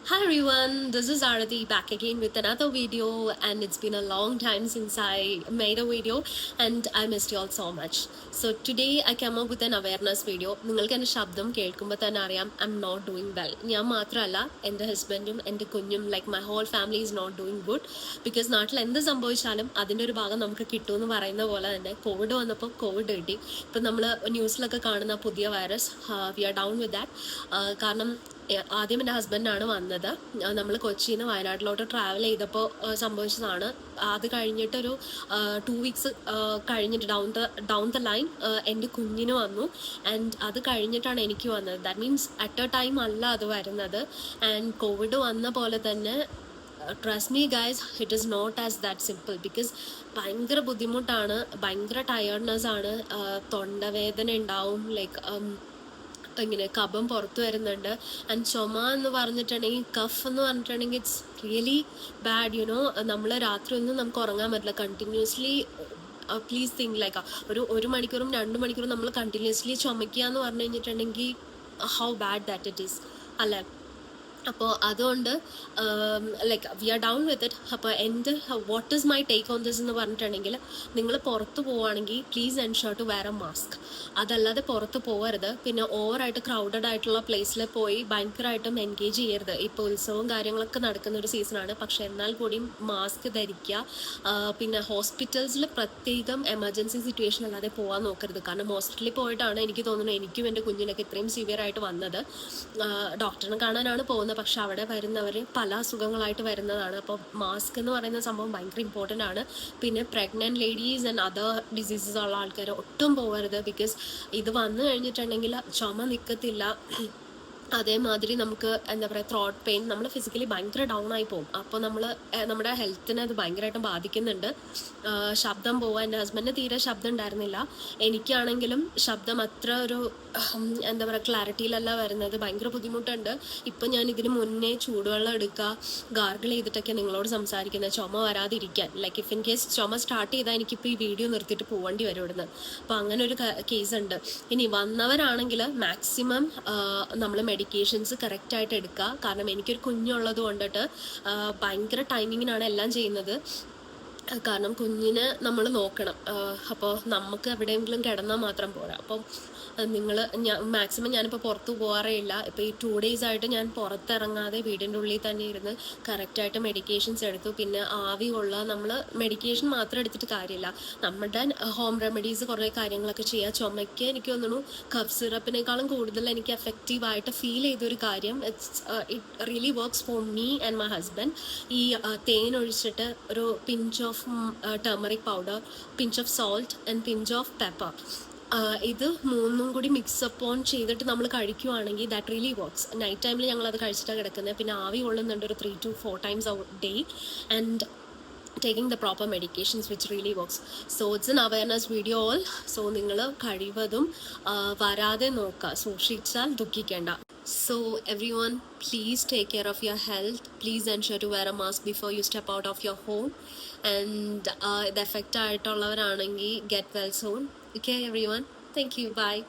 Hi everyone, this is Arati back again with another video, and it's been a long time since I made a video and I missed you all so much. So today I came up with an awareness video. നിങ്ങൾക്ക് എൻ്റെ ശബ്ദം കേൾക്കുമ്പോൾ തന്നെ അറിയാം I'm not doing well. ഞാൻ മാത്രമല്ല എൻ്റെ ഹസ്ബൻഡും എൻ്റെ കുഞ്ഞും like my whole family is not doing good because നാട്ടിൽ എന്ത് സംഭവിച്ചാലും അതിൻ്റെ ഒരു ഭാഗം നമുക്ക് കിട്ടുമെന്ന് പറയുന്ന പോലെ തന്നെ കോവിഡ് വന്നപ്പോൾ കോവിഡ് കിട്ടി. ഇപ്പം നമ്മൾ ന്യൂസിലൊക്കെ കാണുന്ന പുതിയ virus we are down with that. കാരണം ആദ്യം എൻ്റെ ഹസ്ബൻഡാണ് വന്നത്. നമ്മൾ കൊച്ചിയിൽ നിന്ന് വയനാട്ടിലോട്ട് ട്രാവൽ ചെയ്തപ്പോൾ സംഭവിച്ചതാണ്. അത് കഴിഞ്ഞിട്ടൊരു 2 വീക്സ് കഴിഞ്ഞിട്ട് ഡൗൺ ദ ലൈൻ എൻ്റെ കുഞ്ഞിന് വന്നു. ആൻഡ് അത് കഴിഞ്ഞിട്ടാണ് എനിക്ക് വന്നത്. That means at a time അല്ല അത് വരുന്നത്. ആൻഡ് കോവിഡ് വന്ന പോലെ തന്നെ trust me guys, it is not as that simple. Because ഭയങ്കര ബുദ്ധിമുട്ടാണ്, ഭയങ്കര ടയേർഡ്നെസ് ആണ്, തൊണ്ടവേദന ഉണ്ടാവും, ലൈക്ക് ഇങ്ങനെ കഫം പുറത്തു വരുന്നുണ്ട്. ആൻഡ് ചുമ എന്ന് പറഞ്ഞിട്ടുണ്ടെങ്കിൽ, കഫ് എന്ന് പറഞ്ഞിട്ടുണ്ടെങ്കിൽ ഇറ്റ്സ് റിയലി ബാഡ്. നമ്മൾ രാത്രി ഒന്നും നമുക്ക് ഉറങ്ങാൻ പറ്റില്ല. കണ്ടിന്യൂസ്ലി പ്ലീസ് തിങ്ക് ലൈക്ക് ഒരു മണിക്കൂറും 2 മണിക്കൂറും നമ്മൾ കണ്ടിന്യൂസ്ലി ചുമയ്ക്കുക എന്ന് പറഞ്ഞു കഴിഞ്ഞിട്ടുണ്ടെങ്കിൽ how bad that it is അല്ലേ. അപ്പോൾ അതുകൊണ്ട് like we are down with it. അപ്പോൾ എൻ്റെ what is my take on this എന്ന് പറഞ്ഞിട്ടുണ്ടെങ്കിൽ, നിങ്ങൾ പുറത്ത് പോവുകയാണെങ്കിൽ please ensure to wear a mask. അതല്ലാതെ പുറത്ത് പോകരുത്. പിന്നെ ഓവറായിട്ട് ക്രൗഡഡ് ആയിട്ടുള്ള പ്ലേസിൽ പോയി ഭയങ്കരമായിട്ടും എൻഗേജ് ചെയ്യരുത്. ഇപ്പോൾ ഉത്സവവും കാര്യങ്ങളൊക്കെ നടക്കുന്ന ഒരു സീസണാണ്. പക്ഷെ എന്നാൽ കൂടിയും മാസ്ക് ധരിക്കുക. പിന്നെ ഹോസ്പിറ്റൽസിൽ പ്രത്യേകം എമർജൻസി സിറ്റുവേഷൻ അല്ലാതെ പോകാൻ നോക്കരുത്. കാരണം ഹോസ്പിറ്റലിൽ പോയിട്ടാണ് എനിക്ക് തോന്നുന്നു എനിക്കും എൻ്റെ കുഞ്ഞിനൊക്കെ ഇത്രയും സിവിയർ ആയിട്ട് വന്നത്. ഡോക്ടറിനെ കാണാനാണ് പോകുന്നത്, പക്ഷെ അവിടെ വരുന്നവർ പല അസുഖങ്ങളായിട്ട് വരുന്നതാണ്. അപ്പോൾ മാസ്ക് എന്ന് പറയുന്ന സംഭവം ഭയങ്കര ഇമ്പോർട്ടൻ്റ് ആണ്. പിന്നെ pregnant ladies and other diseases ഉള്ള ആൾക്കാർ ഒട്ടും പോകരുത്. ബിക്കോസ് ഇത് വന്നു കഴിഞ്ഞിട്ടുണ്ടെങ്കിൽ ചുമ നിൽക്കത്തില്ല. അതേമാതിരി നമുക്ക് എന്താ പറയുക, ത്രോട്ട് പെയിൻ, നമ്മൾ ഫിസിക്കലി ഭയങ്കര ഡൗൺ ആയി പോകും. അപ്പോൾ നമ്മുടെ ഹെൽത്തിനെ അത് ഭയങ്കരമായിട്ടും ബാധിക്കുന്നുണ്ട്. ശബ്ദം പോവാൻ, എൻ്റെ ഹസ്ബൻഡിന് തീരെ ശബ്ദം ഉണ്ടായിരുന്നില്ല. എനിക്കാണെങ്കിലും ശബ്ദം അത്ര ഒരു എന്താ പറയുക ക്ലാരിറ്റിയിലല്ല വരുന്നത്. ഭയങ്കര ബുദ്ധിമുട്ടുണ്ട്. ഇപ്പം ഞാൻ ഇതിന് മുന്നേ ചൂടുവെള്ളം എടുക്കുക, ഗാർഗിൾ ചെയ്തിട്ടൊക്കെ നിങ്ങളോട് സംസാരിക്കുന്നത്, ചുമ വരാതിരിക്കാൻ. ലൈക്ക് ഇഫ് ഇൻ കേസ് ചുമ സ്റ്റാർട്ട് ചെയ്താൽ എനിക്കിപ്പോൾ ഈ വീഡിയോ നിർത്തിയിട്ട് പോകേണ്ടി വരും ഇവിടുന്ന്. അപ്പോൾ അങ്ങനെ ഒരു കേസ് ഉണ്ട്. ഇനി വന്നവരാണെങ്കിൽ മാക്സിമം നമ്മൾ മെഡിക്കേഷൻസ് കറക്റ്റായിട്ട് എടുക്കുക. കാരണം എനിക്കൊരു കുഞ്ഞുള്ളത് കൊണ്ടിട്ട് ഭയങ്കര ടൈമിങ്ങിനാണ് എല്ലാം ചെയ്യുന്നത്. കാരണം കുഞ്ഞിനെ നമ്മൾ നോക്കണം. അപ്പോൾ നമുക്ക് എവിടെയെങ്കിലും കിടന്നാൽ മാത്രം പോരാ. അപ്പം മാക്സിമം ഞാനിപ്പോൾ പുറത്ത് പോകാറേ ഇല്ല. ഇപ്പോൾ ഈ 2 days ആയിട്ട് ഞാൻ പുറത്തിറങ്ങാതെ വീടിൻ്റെ ഉള്ളിൽ തന്നെ ഇരുന്ന് കറക്റ്റായിട്ട് മെഡിക്കേഷൻസ് എടുത്തു. പിന്നെ ആവി കൊള്ളുക. നമ്മൾ മെഡിക്കേഷൻ മാത്രം എടുത്തിട്ട് കാര്യമില്ല, നമ്മുടെ ഹോം റെമഡീസ് കുറേ കാര്യങ്ങളൊക്കെ ചെയ്യുക. ചുമയ്ക്ക് എനിക്ക് തോന്നുന്നു കഫ് സിറപ്പിനേക്കാളും കൂടുതൽ എനിക്ക് എഫക്റ്റീവായിട്ട് ഫീൽ ചെയ്തൊരു കാര്യം, it really works for me and my husband. ഈ തേൻ ഒഴിച്ചിട്ട് ഒരു pinch of turmeric powder, pinch of salt and pinch of pepper, ഇത് 3ഉം കൂടി മിക്സപ്പ് ഓൺ ചെയ്തിട്ട് നമ്മൾ കഴിക്കുവാണെങ്കിൽ ദാറ്റ് റിയലി വർക്ക്സ്. നൈറ്റ് ടൈമിൽ ഞങ്ങളത് കഴിച്ചിട്ടാണ് കിടക്കുന്നത്. പിന്നെ ആവി കൊള്ളുന്നുണ്ട് ഒരു 3 to 4 times a day and taking the proper medications which really works. So it's an awareness video all. So നിങ്ങൾ കഴിവതും വരാതെ നോക്കുക, സൂക്ഷിച്ചാൽ ദുഃഖിക്കേണ്ട. So everyone, please take care of your health. Please ensure to wear a mask before you step out of your home. And ഇത് effect ആയിട്ടുള്ളവരാണെങ്കിൽ get well soon. Okay everyone, thank you, bye.